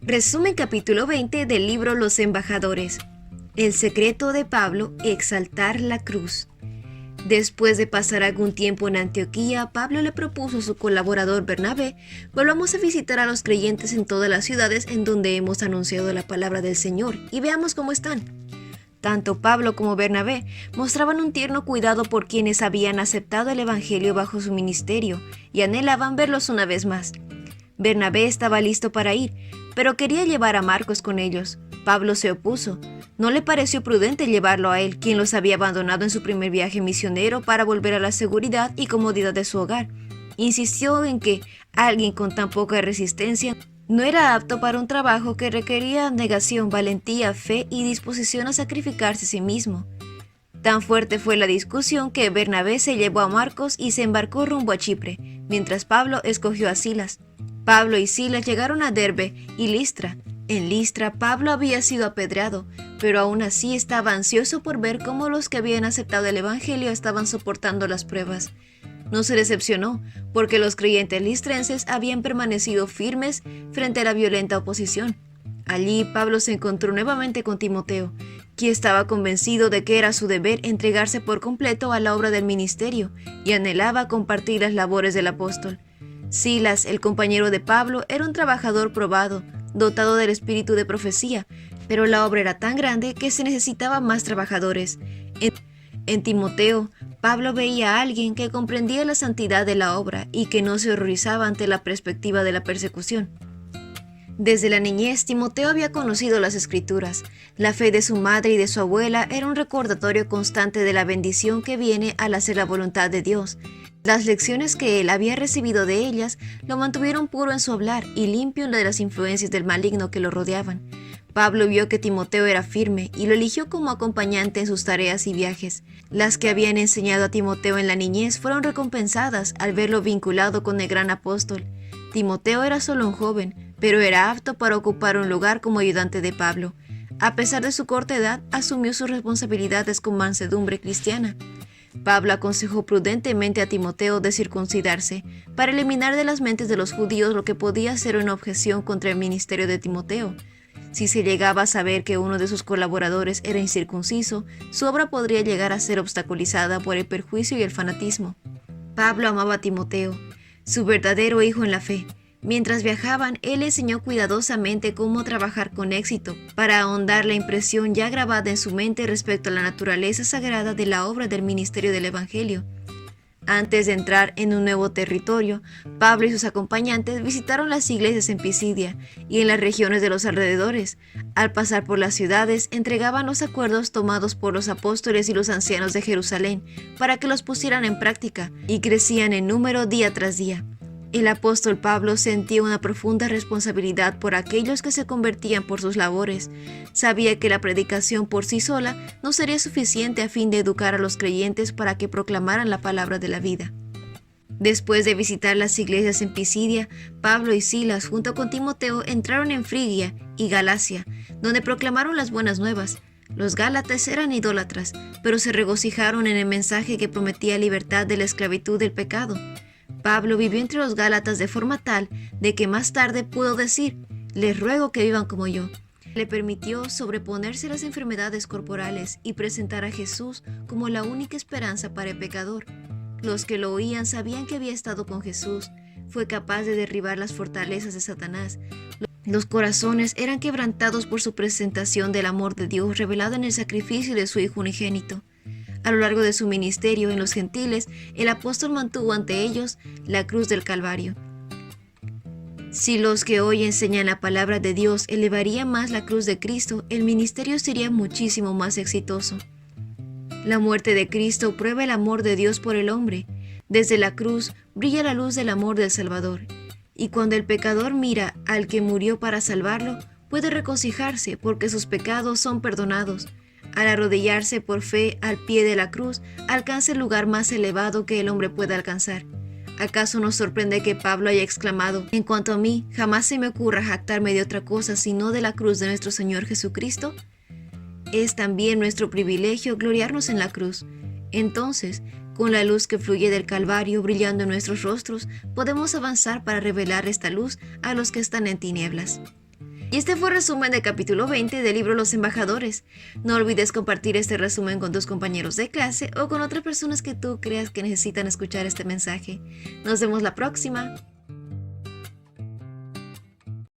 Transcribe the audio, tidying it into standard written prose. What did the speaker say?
Resumen capítulo 20 del libro Los Embajadores. El secreto de Pablo, exaltar la cruz. Después de pasar algún tiempo en Antioquía, Pablo le propuso a su colaborador Bernabé: volvamos a visitar a los creyentes en todas las ciudades en donde hemos anunciado la palabra del Señor y veamos cómo están. Tanto Pablo como Bernabé mostraban un tierno cuidado por quienes habían aceptado el Evangelio bajo su ministerio y anhelaban verlos una vez más. Bernabé estaba listo para ir, pero quería llevar a Marcos con ellos. Pablo se opuso. No le pareció prudente llevarlo a él, quien los había abandonado en su primer viaje misionero para volver a la seguridad y comodidad de su hogar. Insistió en que alguien con tan poca resistencia no era apto para un trabajo que requería abnegación, valentía, fe y disposición a sacrificarse a sí mismo. Tan fuerte fue la discusión que Bernabé se llevó a Marcos y se embarcó rumbo a Chipre, mientras Pablo escogió a Silas. Pablo y Silas llegaron a Derbe y Listra. En Listra, Pablo había sido apedreado, pero aún así estaba ansioso por ver cómo los que habían aceptado el Evangelio estaban soportando las pruebas. No se decepcionó, porque los creyentes listrenses habían permanecido firmes frente a la violenta oposición. Allí Pablo se encontró nuevamente con Timoteo, quien estaba convencido de que era su deber entregarse por completo a la obra del ministerio y anhelaba compartir las labores del apóstol. Silas, el compañero de Pablo, era un trabajador probado, dotado del espíritu de profecía, pero la obra era tan grande que se necesitaban más trabajadores. En Timoteo, Pablo veía a alguien que comprendía la santidad de la obra y que no se horrorizaba ante la perspectiva de la persecución. Desde la niñez, Timoteo había conocido las Escrituras. La fe de su madre y de su abuela era un recordatorio constante de la bendición que viene al hacer la voluntad de Dios. Las lecciones que él había recibido de ellas lo mantuvieron puro en su hablar y limpio de las influencias del maligno que lo rodeaban. Pablo vio que Timoteo era firme y lo eligió como acompañante en sus tareas y viajes. Las que habían enseñado a Timoteo en la niñez fueron recompensadas al verlo vinculado con el gran apóstol. Timoteo era solo un joven, pero era apto para ocupar un lugar como ayudante de Pablo. A pesar de su corta edad, asumió sus responsabilidades con mansedumbre cristiana. Pablo aconsejó prudentemente a Timoteo de circuncidarse, para eliminar de las mentes de los judíos lo que podía ser una objeción contra el ministerio de Timoteo. Si se llegaba a saber que uno de sus colaboradores era incircunciso, su obra podría llegar a ser obstaculizada por el perjuicio y el fanatismo. Pablo amaba a Timoteo, su verdadero hijo en la fe. Mientras viajaban, él enseñó cuidadosamente cómo trabajar con éxito para ahondar la impresión ya grabada en su mente respecto a la naturaleza sagrada de la obra del ministerio del Evangelio. Antes de entrar en un nuevo territorio, Pablo y sus acompañantes visitaron las iglesias en Pisidia y en las regiones de los alrededores. Al pasar por las ciudades, entregaban los acuerdos tomados por los apóstoles y los ancianos de Jerusalén para que los pusieran en práctica, y crecían en número día tras día. El apóstol Pablo sentía una profunda responsabilidad por aquellos que se convertían por sus labores. Sabía que la predicación por sí sola no sería suficiente a fin de educar a los creyentes para que proclamaran la palabra de la vida. Después de visitar las iglesias en Pisidia, Pablo y Silas junto con Timoteo entraron en Frigia y Galacia, donde proclamaron las buenas nuevas. Los gálatas eran idólatras, pero se regocijaron en el mensaje que prometía libertad de la esclavitud del pecado. Pablo vivió entre los gálatas de forma tal de que más tarde pudo decir: les ruego que vivan como yo. Le permitió sobreponerse a las enfermedades corporales y presentar a Jesús como la única esperanza para el pecador. Los que lo oían sabían que había estado con Jesús. Fue capaz de derribar las fortalezas de Satanás. Los corazones eran quebrantados por su presentación del amor de Dios revelado en el sacrificio de su Hijo unigénito. A lo largo de su ministerio en los gentiles, el apóstol mantuvo ante ellos la cruz del Calvario. Si los que hoy enseñan la palabra de Dios elevarían más la cruz de Cristo, el ministerio sería muchísimo más exitoso. La muerte de Cristo prueba el amor de Dios por el hombre. Desde la cruz brilla la luz del amor del Salvador. Y cuando el pecador mira al que murió para salvarlo, puede regocijarse porque sus pecados son perdonados. Al arrodillarse por fe al pie de la cruz, alcanza el lugar más elevado que el hombre pueda alcanzar. ¿Acaso nos sorprende que Pablo haya exclamado: en cuanto a mí, jamás se me ocurra jactarme de otra cosa sino de la cruz de nuestro Señor Jesucristo? Es también nuestro privilegio gloriarnos en la cruz. Entonces, con la luz que fluye del Calvario brillando en nuestros rostros, podemos avanzar para revelar esta luz a los que están en tinieblas. Y este fue el resumen del capítulo 20 del libro Los Embajadores. No olvides compartir este resumen con tus compañeros de clase o con otras personas que tú creas que necesitan escuchar este mensaje. Nos vemos la próxima.